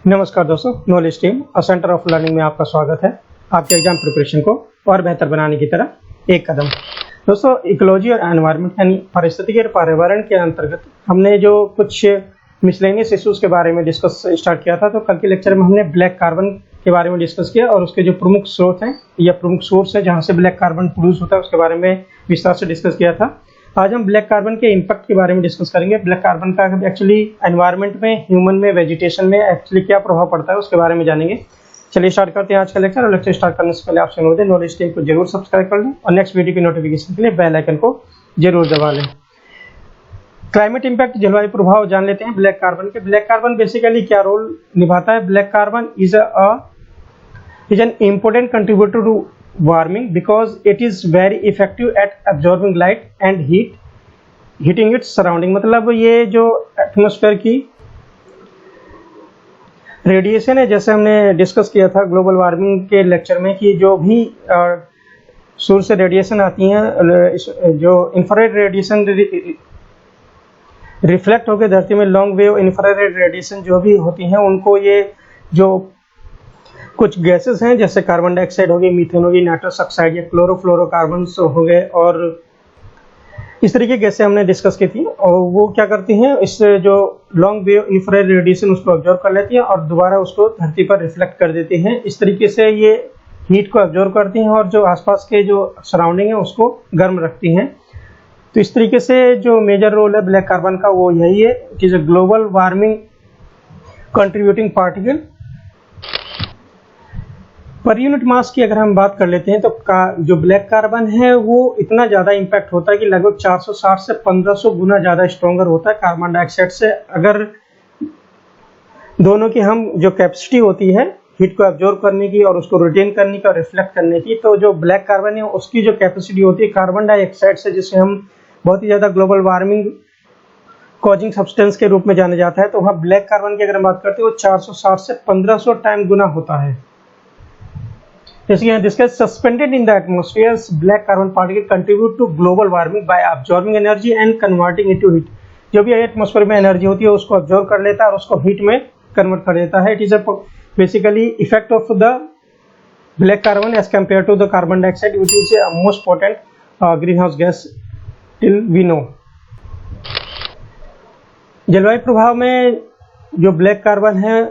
नमस्कार दोस्तों, knowledge team और सेंटर ऑफ लर्निंग में आपका स्वागत है। आपके एग्जाम प्रिपरेशन को और बेहतर बनाने की तरफ एक कदम। दोस्तों, इकोलॉजी और एनवायरनमेंट यानी पारिस्थितिकी और पर्यावरण के अंतर्गत हमने जो कुछ मिसलेनियस इश्यूज के बारे में डिस्कस स्टार्ट किया था, तो कल के लेक्चर में हमने ब्लैक कार्बन के बारे में डिस्कस किया और उसके जो प्रमुख स्रोत हैं या प्रमुख सोर्स है जहाँ से ब्लैक कार्बन प्रोड्यूस होता है उसके बारे में विस्तार से डिस्कस किया था। आज हम ब्लैक कार्बन के इम्पैक्ट के बारे में डिस्कस करेंगे। ब्लैक कार्बन का एक्चुअली एनवायरनमेंट में, ह्यूमन में, वेजिटेशन में एक्चुअली क्या प्रभाव पड़ता है उसके बारे में जानेंगे। चलिए स्टार्ट करते हैं आज का लेक्चर। और लेक्चर स्टार्ट करने से पहले आपसे अनुरोध है, नॉलेज टीम को जरूर सब्सक्राइब कर लें और नेक्स्ट वीडियो की नोटिफिकेशन के लिए बेल आइकन को जरूर दबा लें। क्लाइमेट इम्पैक्ट, जलवायु प्रभाव जान लेते हैं ब्लैक कार्बन के। ब्लैक कार्बन बेसिकली क्या रोल निभाता है? Black carbon is an important contributor to warming because it is very effective at absorbing light and heating its surrounding। मतलब ये जो एटमॉस्फेयर की रेडिएशन है, जैसे हमने डिस्कस किया था ग्लोबल वार्मिंग के लेक्चर में, कि जो भी सूर्य से रेडिएशन आती हैं, जो इंफ्रारेड रेडिएशन रिफ्लेक्ट होकर धरती में, लॉन्ग वेव इंफ्रारेड रेडिएशन जो भी होती हैं, उनको ये जो कुछ गैसेस हैं जैसे कार्बन डाइऑक्साइड हो गई, मीथेन हो गई, नाइट्रस ऑक्साइड या क्लोरोफ्लोरोकार्बन्स हो गए, और इस तरीके की गैसें हमने डिस्कस की थी। और वो क्या करती हैं, इस जो लॉन्ग वेव इंफ्रारेड रेडिएशन उसको ऑब्जर्व कर लेती हैं और दोबारा उसको धरती पर रिफ्लेक्ट कर देती हैं। इस तरीके से ये हीट को ऑब्जर्व करती हैं और जो आसपास के जो सराउंडिंग है उसको गर्म रखती हैं। तो इस तरीके से जो मेजर रोल है ब्लैक कार्बन का वो यही है, it is a global warming contributing particle. Per unit mass की अगर हम बात कर लेते हैं तो जो ब्लैक कार्बन है वो इतना ज़्यादा इम्पैक्ट होता है कि लगभग 460 से 1500 गुना ज़्यादा स्ट्रॉन्गर होता है कार्बन डाइऑक्साइड से। अगर दोनों की हम जो कैपेसिटी होती है हीट को एब्जॉर्ब करने की और उसको रिटेन करने की और रिफ्लेक्ट करने की, तो जो ब्लैक कार्बन है उसकी जो कैपेसिटी होती है कार्बन डाइऑक्साइड से, जिसे हम बहुत ही ज़्यादा ग्लोबल वार्मिंग कॉजिंग सब्सटेंस के रूप में जाना जाता है, तो वहाँ ब्लैक कार्बन की अगर हम बात करते हैं वो 460 से 1500 टाइम गुना होता है। जैसे यहाँ discuss, suspended in the atmosphere black carbon particle contribute to global warming by absorbing energy and converting into heat. जो भी एटमॉस्फेयर में एनर्जी होती है उसको अब्सॉर्ब कर लेता है और उसको हीट में कन्वर्ट कर देता है। It is basically effect of the black carbon as compare to the carbon dioxide, which is most potent green house gas till we know. जलवायु प्रभाव में जो ब्लैक कार्बन है,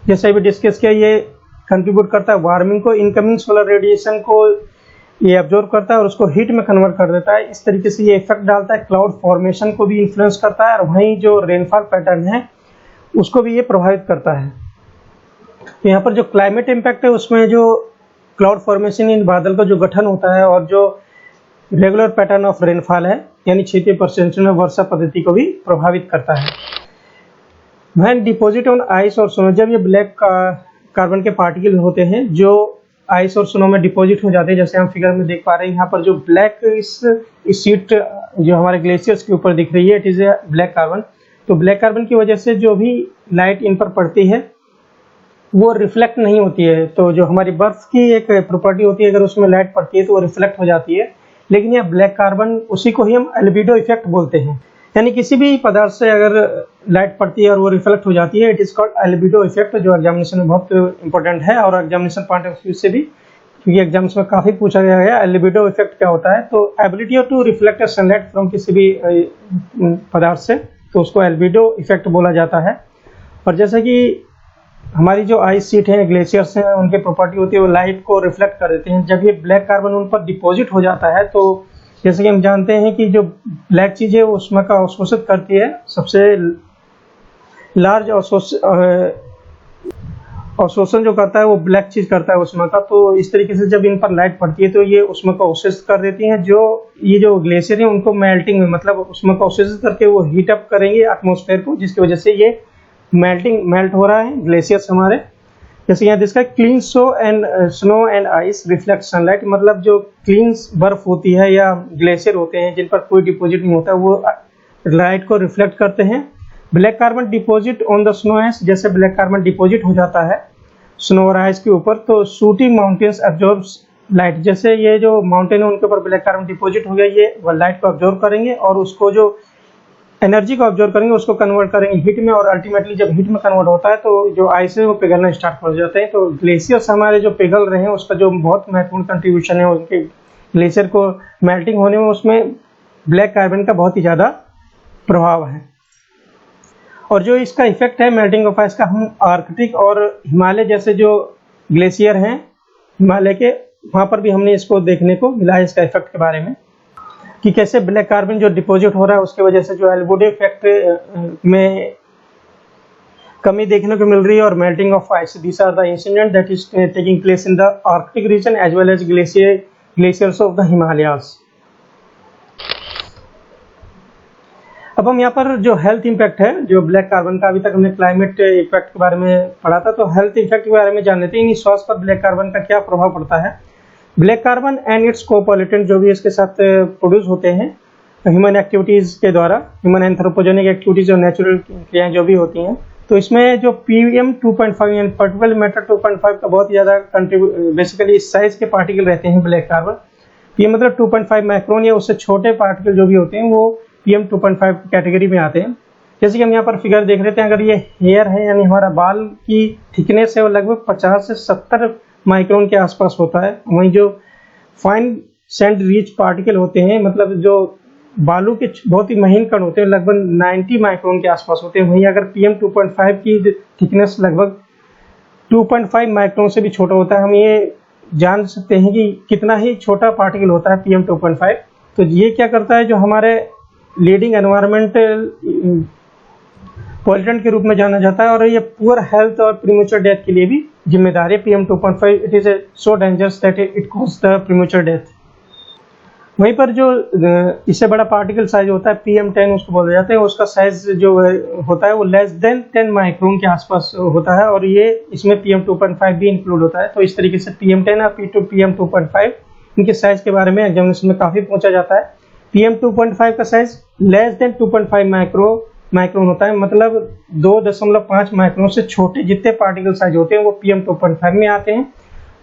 जैसे अभी डिस्कस किया, ये कंट्रीब्यूट करता है वार्मिंग को, इनकमिंग सोलर रेडिएशन को ये एब्जॉर्ब करता है और उसको हीट में कन्वर्ट कर देता है। इस तरीके से ये इफेक्ट डालता है, क्लाउड फॉर्मेशन को भी इन्फ्लुएंस करता है और वहीं जो रेनफॉल पैटर्न है उसको भी ये प्रभावित करता है। तो यहाँ पर जो क्लाइमेट इम्पैक्ट है उसमें जो क्लाउड फॉर्मेशन, इन बादल का जो गठन होता है और जो रेगुलर पैटर्न ऑफ रेनफॉल है यानी क्षेत्रीय परसेंटेज में वर्षा पद्धति को भी प्रभावित करता है। व्हेन डिपॉजिट ऑन आइस और स्नो, जब ये ब्लैक कार्बन के पार्टिकल होते हैं जो आइस और स्नो में डिपॉजिट हो जाते हैं, जैसे हम फिगर में देख पा रहे हैं यहाँ पर जो ब्लैक इस शीट जो हमारे ग्लेशियर्स के ऊपर दिख रही है, it is a black carbon. तो ब्लैक कार्बन की वजह से जो भी लाइट इन पर पड़ती है वो रिफ्लेक्ट नहीं होती है। तो जो हमारी बर्फ की एक प्रॉपर्टी होती है, अगर उसमें लाइट पड़ती है तो वो रिफ्लेक्ट हो जाती है, लेकिन यह ब्लैक कार्बन, उसी को ही हम एल्बिडो इफेक्ट बोलते हैं। यानी किसी भी पदार्थ से अगर लाइट पड़ती है और वो रिफ्लेक्ट हो जाती है, it is called albedo effect, जो एग्जामिनेशन में बहुत इंपॉर्टेंट है और एग्जामिनेशन पॉइंट ऑफ व्यू से भी, क्योंकि एग्जाम्स में काफी पूछा गया है एल्बिडो इफेक्ट क्या होता है। तो ability to reflect sunlight from किसी भी पदार्थ से, तो उसको एल्बिडो इफेक्ट बोला जाता है। और जैसे कि हमारी जो आइस शीट है, ग्लेशियर्स हैं, उनकी प्रॉपर्टी होती है वो लाइट को रिफ्लेक्ट कर देते हैं। जब ये ब्लैक कार्बन उन पर डिपॉजिट हो जाता है, तो जैसे कि हम जानते हैं कि जो ब्लैक चीज है वो उष्मा का अवशोषित करती है। सबसे लार्ज अवशोषण जो करता है वो ब्लैक चीज करता है उष्मा का। तो इस तरीके से जब इन पर लाइट पड़ती है तो ये उष्मा को अवशोषित कर देती हैं। ये जो ग्लेशियर है उनको मेल्टिंग में, मतलब उष्मा को अवशोषित करके वो हीट अप करेंगे एटमॉस्फेयर को, जिसकी वजह से ये मेल्ट हो रहा है ग्लेशियर्स हमारे। जैसे यहाँ जिसका clean snow and ice reflect sunlight, मतलब जो क्लीन बर्फ होती है या ग्लेशियर होते हैं जिन पर कोई डिपॉजिट नहीं होता, वो लाइट को रिफ्लेक्ट करते हैं। Black carbon deposit on the snow ice, जैसे ब्लैक कार्बन डिपॉजिट हो जाता है स्नो और आइस के ऊपर, तो शूटिंग माउंटेन्स एब्जॉर्ब्स लाइट। जैसे ये जो माउंटेन है उनके ऊपर ब्लैक कार्बन डिपॉजिट हो गया, ये लाइट को एब्जॉर्ब करेंगे और उसको जो एनर्जी को ऑब्जर्व करेंगे, उसको कन्वर्ट करेंगे हीट में, और अल्टीमेटली जब हीट में कन्वर्ट होता है तो जो आइस है वो पिघलना स्टार्ट हो जाते हैं। तो ग्लेशियर्स हमारे जो पिघल रहे हैं उसका जो बहुत महत्वपूर्ण कंट्रीब्यूशन है उनके ग्लेशियर को मेल्टिंग होने में, उसमें ब्लैक कार्बन का बहुत ही ज़्यादा प्रभाव है। और जो इसका इफेक्ट है मेल्टिंग ऑफ आइस का, हम आर्कटिक और हिमालय जैसे जो ग्लेशियर हैं हिमालय के, वहाँ पर भी हमने इसको देखने को मिला है, इसका इफेक्ट के बारे में कि कैसे ब्लैक कार्बन जो डिपॉजिट हो रहा है उसके वजह से जो एल्बोडे इफेक्ट में कमी देखने को मिल रही है, और melting of ice, this are the incident that is taking place in the arctic region as well as glaciers of the Himalayas. अब हम यहाँ पर जो हेल्थ इम्पैक्ट है जो ब्लैक कार्बन का, अभी तक हमने क्लाइमेट इफेक्ट के बारे में पढ़ा था, तो हेल्थ इफेक्ट के बारे में जान लेते हैं। स्वास्थ्य पर ब्लैक कार्बन का क्या प्रभाव पड़ता है। ब्लैक कार्बन एंड इट्स कोपोल्यूटेंट जो भी इसके साथ प्रोड्यूस होते हैं ह्यूमन एक्टिविटीज के द्वारा, ह्यूमन एंथ्रोपोजेनिक एक्टिविटीज और नेचुरल क्रियाएं जो भी होती हैं, तो इसमें जो PM 2.5 यानी पार्टिकल मैटर 2.5 का बहुत ज़्यादा बेसिकली इस साइज के पार्टिकल रहते हैं ब्लैक कार्बन। ये मतलब 2.5 माइक्रोन या उससे छोटे पार्टिकल जो भी होते हैं वो PM 2.5 कैटेगरी में आते हैं। जैसे कि हम यहाँ पर फिगर देख रहे हैं, अगर ये हेयर है यानी हमारा बाल की थिकनेस है वो लगभग 50 से 70 माइक्रोन के आसपास होता है। वहीं जो फाइन सैंड रिच पार्टिकल होते हैं, मतलब जो बालू के बहुत ही महीन कण होते हैं, लगभग 90 माइक्रोन के आसपास होते हैं। वहीं अगर PM 2.5 की थिकनेस लगभग 2.5 माइक्रोन से भी छोटा होता है। हम ये जान सकते हैं कि कितना ही छोटा पार्टिकल होता है PM 2.5। तो ये क्या करता है, जो हमारे लीडिंग एनवायरमेंटल पॉल्यूटेंट के रूप में जाना जाता है, और ये पुअर हेल्थ और प्रीमेच्योर डेथ के लिए भी जिम्मेदार है। PM 2.5 it is so dangerous that it cause the premature death. वहीं पर जो इससे बड़ा पार्टिकल साइज होता है PM 10 उसको बोला जाता है, उसका साइज जो होता है वो लेस देन 10 माइक्रोन के आसपास होता है, और ये इसमें PM 2.5 भी इंक्लूड होता है। तो इस तरीके से PM 10 और PM 2.5 इनके साइज के बारे में एग्जामिनेशन में काफ़ी पूछा जाता है। PM 2.5 का साइज लेस देन 2.5 माइक्रोन होता है, मतलब 2.5 माइक्रोन से छोटे जितने पार्टिकल साइज होते हैं वो PM 2.5 में आते हैं।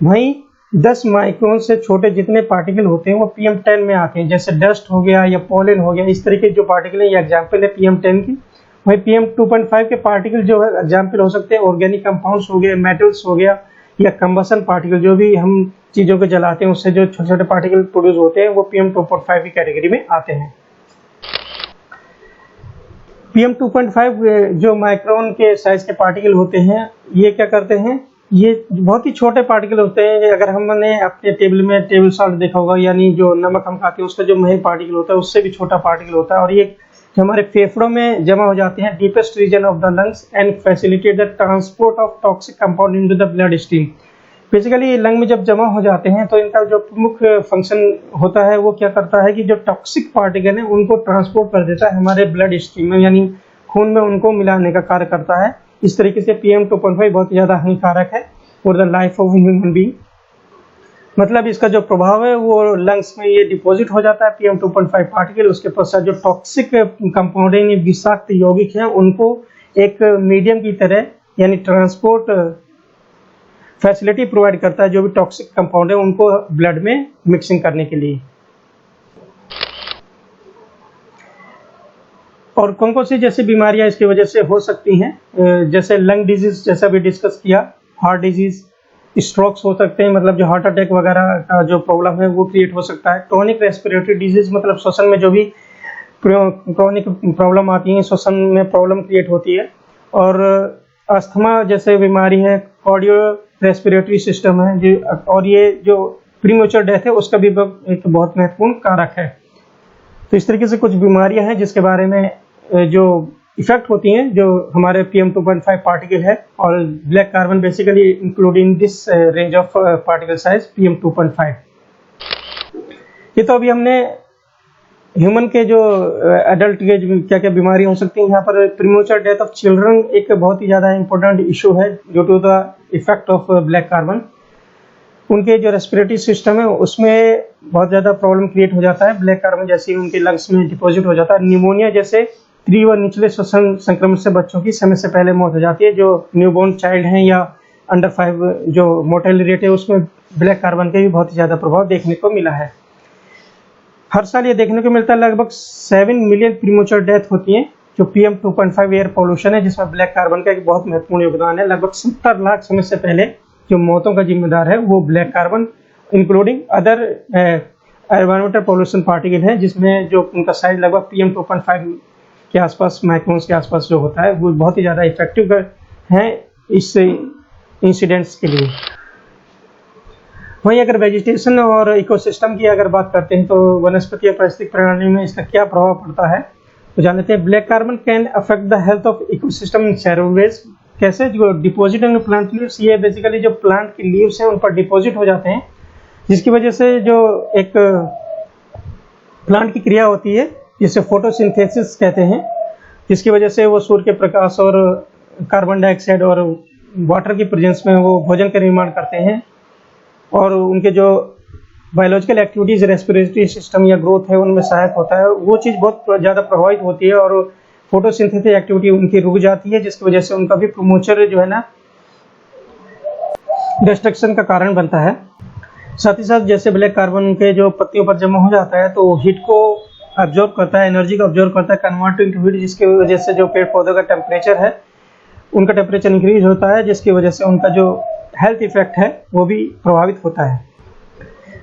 वहीं 10 माइक्रोन से छोटे जितने पार्टिकल होते हैं वो PM 10 में आते हैं, जैसे डस्ट हो गया या पोलन हो गया, इस तरीके जो पार्टिकल है ये एग्जाम्पल है PM 10 की। वहीं PM 2.5 के पार्टिकल जो है एग्जाम्पल हो सकते हैं ऑर्गेनिक कंपाउंड्स हो गए, मेटल्स हो गया, या कंबसन पार्टिकल जो भी हम चीज़ों को जलाते हैं उससे जो छोटे छोटे पार्टिकल प्रोड्यूस होते हैं वो PM 2.5 की कैटेगरी में आते हैं। PM 2.5 जो माइक्रोन के साइज के पार्टिकल होते हैं ये क्या करते हैं, ये बहुत ही छोटे पार्टिकल होते हैं। अगर हमने अपने टेबल सॉल्ट देखा होगा, यानी जो नमक हम खाते हैं उसका जो महीन पार्टिकल होता है उससे भी छोटा पार्टिकल होता है, और ये जो हमारे फेफड़ों में जमा हो जाते हैं deepest region of the lungs and facilitate the transport of toxic compound into the blood stream. Basically lung में जब जमा हो जाते हैं तो इनका जो प्रमुख फंक्शन होता है वो क्या करता है कि जो टॉक्सिक पार्टिकल है उनको ट्रांसपोर्ट कर देता है हमारे ब्लड स्ट्रीम में, यानी खून में उनको मिलाने का कार्य करता है। इस तरीके से PM 2.5 बहुत ज़्यादा हानिकारक है for the life of human being. मतलब इसका जो प्रभाव है वो लंग्स में ये डिपॉजिट हो जाता है PM 2.5 पार्टिकल। उसके पश्चात जो टॉक्सिक कंपाउंड है, विषाक्त यौगिक हैं, उनको एक मीडियम की तरह यानी ट्रांसपोर्ट फैसिलिटी प्रोवाइड करता है जो भी टॉक्सिक कंपाउंड है उनको ब्लड में मिक्सिंग करने के लिए। और कौन कौन सी जैसी बीमारियां इसकी वजह से हो सकती हैं, जैसे लंग डिजीज जैसा भी डिस्कस किया, हार्ट डिजीज, स्ट्रोक्स हो सकते हैं, मतलब जो हार्ट अटैक वगैरह का जो प्रॉब्लम है वो क्रिएट हो सकता है। क्रोनिक रेस्पिरेटरी डिजीज मतलब श्वसन में जो भी क्रोनिक प्रॉब्लम आती है, श्वसन में प्रॉब्लम क्रिएट होती है। और अस्थमा जैसे बीमारी है, कार्डियो रेस्पिरेटरी सिस्टम है, और ये जो प्रीमेच्योर डेथ है उसका भी एक बहुत महत्वपूर्ण कारक है। तो इस तरीके से कुछ बीमारियां हैं जिसके बारे में जो इफेक्ट होती हैं जो हमारे PM 2.5 पार्टिकल है, और black carbon basically including this range of particle size PM 2.5। ये तो अभी हमने ह्यूमन के जो एडल्ट के क्या क्या बीमारी हो सकती हैं। यहाँ पर प्रीमेच्योर डेथ ऑफ चिल्ड्रन एक बहुत ही ज़्यादा इंपॉर्टेंट इशू है due to the effect of black carbon. उनके जो रेस्पिरेटरी सिस्टम है उसमें बहुत ज़्यादा प्रॉब्लम क्रिएट हो जाता है, ब्लैक कार्बन जैसे ही उनके लंग्स में डिपॉजिट हो जाता है। निमोनिया जैसे तीव्र व निचले श्वसन संक्रमण से बच्चों की समय से पहले मौत हो जाती है। जो न्यूबॉर्न चाइल्ड हैं या अंडर 5 जो मोर्टेलिटी रेट है उसमें ब्लैक कार्बन के भी बहुत ही ज़्यादा प्रभाव देखने को मिला है। हर साल ये देखने को मिलता है लगभग 7 मिलियन प्रीमेच्योर डेथ होती हैं जो PM 2.5 एयर पोल्यूशन है, जिसमें ब्लैक कार्बन का एक बहुत महत्वपूर्ण योगदान है। लगभग 70 लाख समय से पहले जो मौतों का जिम्मेदार है वो black carbon including other environmental pollution particle है, जिसमें जो उनका साइज लगभग PM 2.5 के आसपास, माइक्रोन्स के आसपास जो होता है, वो बहुत ही ज़्यादा इफेक्टिव है इस इंसिडेंट्स के लिए। वहीं अगर वेजिटेशन और इकोसिस्टम की अगर बात करते हैं तो वनस्पति और पारिस्थितिक प्रणाली में इसका क्या प्रभाव पड़ता है तो जानते हैं। Black carbon can affect the health of ecosystem in several ways. कैसे? जो डिपॉजिट इन प्लांट लीव्स, ये बेसिकली जो प्लांट की लीव्स हैं उन पर डिपॉजिट हो जाते हैं, जिसकी वजह से जो एक प्लांट की क्रिया होती है जिसे फोटोसिंथेसिस कहते हैं, जिसकी वजह से वो सूर्य के प्रकाश और कार्बन डाइऑक्साइड और वाटर की प्रेजेंस में वो भोजन का निर्माण करते हैं और उनके जो बायोलॉजिकल एक्टिविटीज, रेस्पिरेटरी सिस्टम या ग्रोथ है उनमें सहायक होता है। वो चीज़ बहुत ज़्यादा प्रभावित होती है और फोटोसिंथेसिस एक्टिविटी उनकी रुक जाती है, जिसकी वजह से उनका भी प्रोमोचर जो है ना डिस्ट्रक्शन का कारण बनता है। साथ ही साथ जैसे ब्लैक कार्बन के जो पत्तियों पर जमा हो जाता है तो हीट को अब्जॉर्ब करता है, एनर्जी को अब्जॉर्ब करता है, कन्वर्ट इनटू हीट, जिसकी वजह से जो पेड़ पौधों का टेम्परेचर है उनका टेम्परेचर इंक्रीज होता है, जिसकी वजह से उनका जो हेल्थ इफेक्ट है वो भी प्रभावित होता है।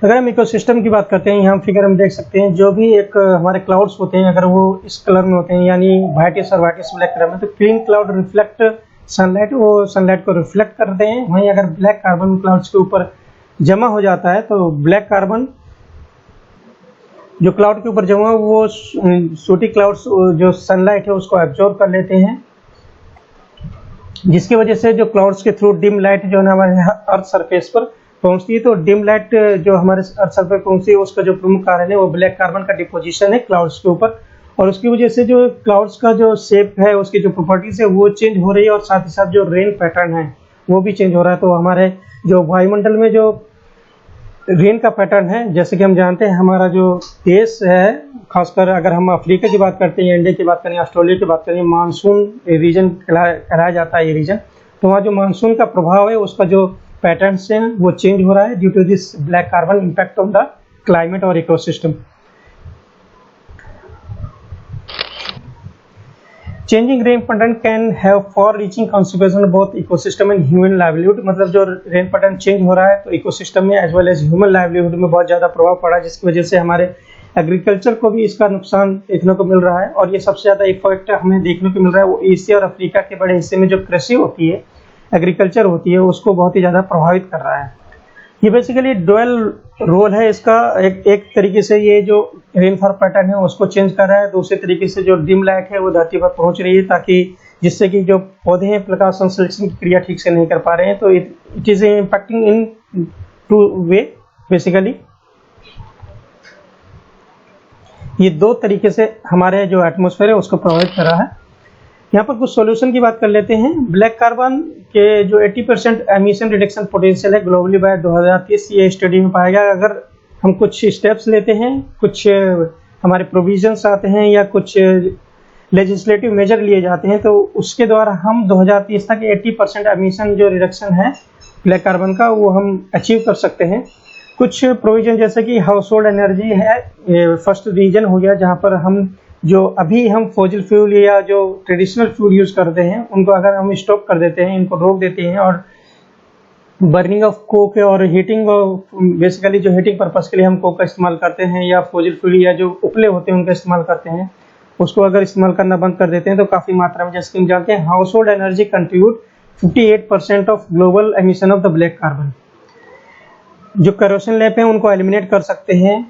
अगर हम इकोसिस्टम की बात करते हैं, यहाँ फिगर हम देख सकते हैं, जो भी एक हमारे क्लाउड्स होते हैं अगर वो इस कलर में होते हैं यानी वाइटिश और वाइटिश ब्लैक कलर में, तो क्लीन क्लाउड रिफ्लेक्ट सनलाइट, वो सनलाइट को रिफ्लेक्ट करते हैं। वहीं अगर ब्लैक कार्बन क्लाउड्स के ऊपर जमा हो जाता है तो ब्लैक कार्बन जो क्लाउड के ऊपर जमा हो वो सूटी क्लाउड्स जो सनलाइट है उसको एब्जॉर्ब कर लेते हैं, जिसकी वजह से जो क्लाउड्स के थ्रू डिम लाइट जो है हमारे अर्थ सरफेस पर पहुंचती है। तो डिम लाइट जो हमारे अर्थ सरफेस पहुंचती है उसका जो प्रमुख कारण है वो ब्लैक कार्बन का डिपोजिशन है क्लाउड्स के ऊपर, और उसकी वजह से जो क्लाउड्स का जो शेप है, उसकी जो प्रॉपर्टीज है वो चेंज हो रही है और साथ ही साथ जो रेन पैटर्न है वो भी चेंज हो रहा है। तो हमारे जो वायुमंडल में जो रेन का पैटर्न है, जैसे कि हम जानते हैं हमारा जो देश है, खासकर अगर हम अफ्रीका की बात करते हैं, इंडिया की बात करें, ऑस्ट्रेलिया की बात करें, मानसून रीजन कहलाया जाता है ये रीजन। तो वहाँ जो मानसून का प्रभाव है उसका जो पैटर्न है वो चेंज हो रहा है due to this black carbon impact on the climate और ecosystem. Changing rain pattern can have far reaching consequence both ecosystem and human livelihood. मतलब जो रेन पैटर्न चेंज हो रहा है तो इकोसिस्टम में as well as human livelihood में बहुत ज़्यादा प्रभाव पड़ा, जिसकी वजह से हमारे एग्रीकल्चर को भी इसका नुकसान देखने को मिल रहा है। और ये सबसे ज़्यादा इफेक्ट हमें देखने को मिल रहा है वो एशिया और अफ्रीका के बड़े हिस्से में जो कृषि होती है, एग्रीकल्चर होती है, उसको बहुत ही ज़्यादा प्रभावित कर रहा है। ये बेसिकली डुअल रोल है इसका, एक तरीके से ये जो रेनफॉल पैटर्न है उसको चेंज कर रहा है, दूसरे तरीके से जो डिम लाइट है वो धरती पर पहुंच रही है ताकि जिससे कि जो पौधे हैं प्रकाश संश्लेषण की क्रिया ठीक से नहीं कर पा रहे हैं। तो it is impacting in two way. Basically ये दो तरीके से हमारे जो एटमॉस्फेयर है उसको प्रभावित कर रहा है। यहाँ पर कुछ सॉल्यूशन की बात कर लेते हैं। ब्लैक कार्बन के जो 80% एमिशन रिडक्शन पोटेंशियल है ग्लोबली बाय 2030, ये स्टडी में पाया गया। अगर हम कुछ स्टेप्स लेते हैं, कुछ हमारे प्रोविजंस आते हैं या कुछ लेजिस्लेटिव मेजर लिए जाते हैं तो उसके द्वारा हम 2030 तक 80% एमिशन जो रिडक्शन है ब्लैक कार्बन का वो हम अचीव कर सकते हैं। कुछ प्रोविजन जैसे कि हाउस होल्ड एनर्जी है, फर्स्ट रीजन हो गया जहाँ पर हम जो अभी हम फॉसिल फ्यूल या जो ट्रेडिशनल फ्यूल यूज़ करते हैं उनको अगर हम स्टॉप कर देते हैं, इनको रोक देते हैं और बर्निंग ऑफ कोक और हीटिंग, बेसिकली जो हीटिंग पर्पस के लिए हम कोक का इस्तेमाल करते हैं या फॉसिल फ्यूल या जो उपले होते हैं उनका इस्तेमाल करते हैं, उसको अगर इस्तेमाल करना बंद कर देते हैं तो काफ़ी मात्रा में, जैसे कि हम जानते हैं, house hold energy contribute 58% of global emission of the black carbon. जो केरोसिन लैंप हैं उनको एलिमिनेट कर सकते हैं।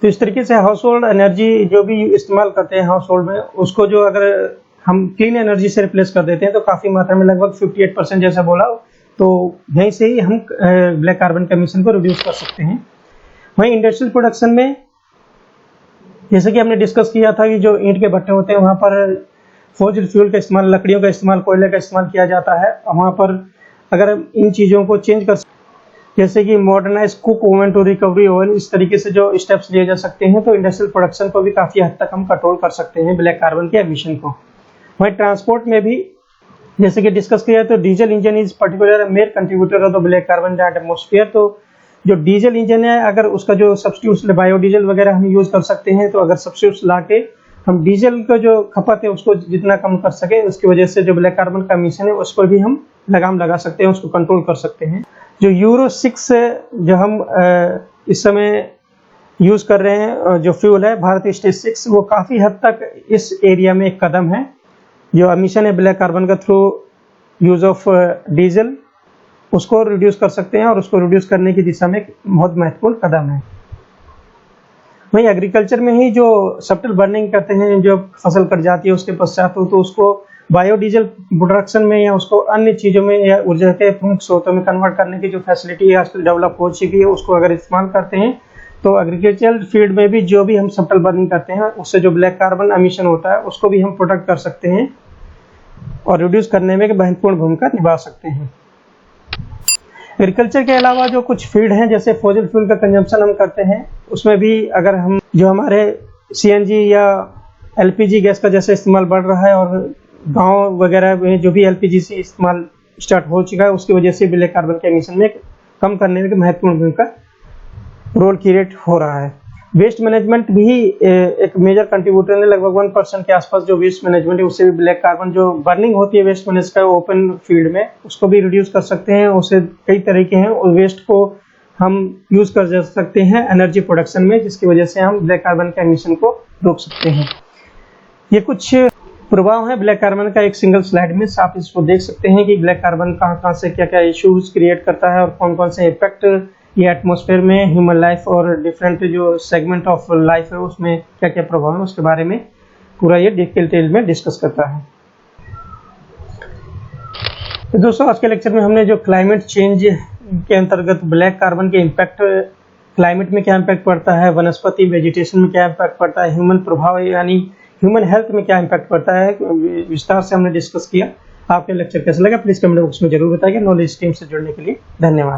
तो इस तरीके से हाउस होल्ड एनर्जी जो भी इस्तेमाल करते हैं हाउस होल्ड में, उसको जो अगर हम क्लीन एनर्जी से रिप्लेस कर देते हैं तो काफ़ी मात्रा में, लगभग 58% जैसा बोला, तो यहीं से ही हम ब्लैक कार्बन के एमिशन को रिड्यूस कर सकते हैं। वहीं इंडस्ट्रियल प्रोडक्शन में जैसे कि हमने डिस्कस किया था कि जो ईंट के भट्टे होते हैं वहाँ पर फॉसिल फ्यूल का इस्तेमाल, लकड़ियों का इस्तेमाल, कोयले का इस्तेमाल किया जाता है। वहाँ पर अगर इन चीज़ों को चेंज कर, जैसे कि modernize cook oven to recovery oven, इस तरीके से जो स्टेप्स लिए जा सकते हैं तो इंडस्ट्रियल प्रोडक्शन को भी काफ़ी हद तक हम कंट्रोल कर सकते हैं ब्लैक कार्बन के एमिशन को। वहीं ट्रांसपोर्ट में भी जैसे कि डिस्कस किया तो diesel engine is particular mayor contributor of the black carbon in the atmosphere. तो जो डीजल इंजन है, अगर उसका जो सब्स्टिट्यूट बायोडीजल वगैरह हम यूज कर सकते हैं, तो अगर सब्स्टिट्यूट ला के हम डीजल का जो खपत है उसको जितना कम कर सके, उसकी वजह से जो ब्लैक कार्बन का एमिशन है उस पर भी हम लगाम लगा सकते हैं, उसको कंट्रोल कर सकते हैं। जो यूरो 6 जो हम इस समय यूज कर रहे हैं जो फ्यूल है भारत स्टेज 6, वो काफी हद तक इस एरिया में एक कदम है। जो एमिशन है ब्लैक कार्बन का थ्रू यूज ऑफ डीजल, उसको रिड्यूस कर सकते हैं और उसको रिड्यूस करने की दिशा में एक बहुत महत्वपूर्ण कदम है। वहीं एग्रीकल्चर में ही जो सब्टल बर्निंग करते हैं, जो फसल कट जाती है उसके पश्चात, तो उसको बायोडीजल प्रोडक्शन में या उसको अन्य चीज़ों में या ऊर्जा के प्रमुख स्रोतों में कन्वर्ट करने की जो फैसिलिटी आजकल डेवलप हो चुकी है, उसको अगर इस्तेमाल करते हैं तो एग्रीकल्चर फील्ड में भी जो भी हम सब्टल बर्निंग करते हैं उससे जो ब्लैक कार्बन एमिशन होता है उसको भी हम प्रोटेक्ट कर सकते हैं और रिड्यूस करने में एक महत्वपूर्ण भूमिका निभा सकते हैं। एग्रीकल्चर के अलावा जो कुछ फीड हैं, जैसे फॉसिल फ्यूल का कंजम्पशन हम करते हैं, उसमें भी अगर हम जो हमारे सीएनजी या एलपीजी गैस का जैसे इस्तेमाल बढ़ रहा है और गांव वगैरह में जो भी एलपीजी से इस्तेमाल स्टार्ट हो चुका है, उसकी वजह से ब्लैक कार्बन के एमिशन में कम करने में महत्वपूर्ण भूमिका रोल क्रिएट हो रहा है। वेस्ट मैनेजमेंट भी एक मेजर कंट्रीब्यूटर है, लगभग 1% के आसपास जो वेस्ट मैनेजमेंट है उससे भी ब्लैक कार्बन जो बर्निंग होती है वेस्ट मैनेज का ओपन फील्ड में, उसको भी रिड्यूस कर सकते हैं। उससे कई तरीके हैं और वेस्ट को हम यूज कर सकते हैं एनर्जी प्रोडक्शन में, जिसकी वजह से हम ब्लैक कार्बन के एमिशन को रोक सकते हैं। ये कुछ प्रभाव है ब्लैक कार्बन का, एक सिंगल स्लाइड में आप इसको देख सकते हैं कि ब्लैक कार्बन कहाँ से क्या क्या इश्यूज क्रिएट करता है और कौन कौन से इफेक्ट ये एटमॉस्फेयर में ह्यूमन लाइफ और डिफरेंट जो सेगमेंट ऑफ लाइफ है उसमें क्या क्या प्रभाव है, उसके बारे में पूरा ये डिटेल में डिस्कस करता है। तो दोस्तों, आज के लेक्चर में हमने जो क्लाइमेट चेंज के अंतर्गत ब्लैक कार्बन के इम्पैक्ट, क्लाइमेट में क्या इम्पैक्ट पड़ता है, वनस्पति वेजिटेशन में क्या इम्पैक्ट पड़ता है, ह्यूमन प्रभाव यानी ह्यूमन हेल्थ में क्या इम्पैक्ट पड़ता है, विस्तार से हमने डिस्कस किया। आपके लेक्चर कैसा लगा प्लीज कमेंट बॉक्स में जरूर बताइए। नॉलेज टीम से जुड़ने के लिए धन्यवाद।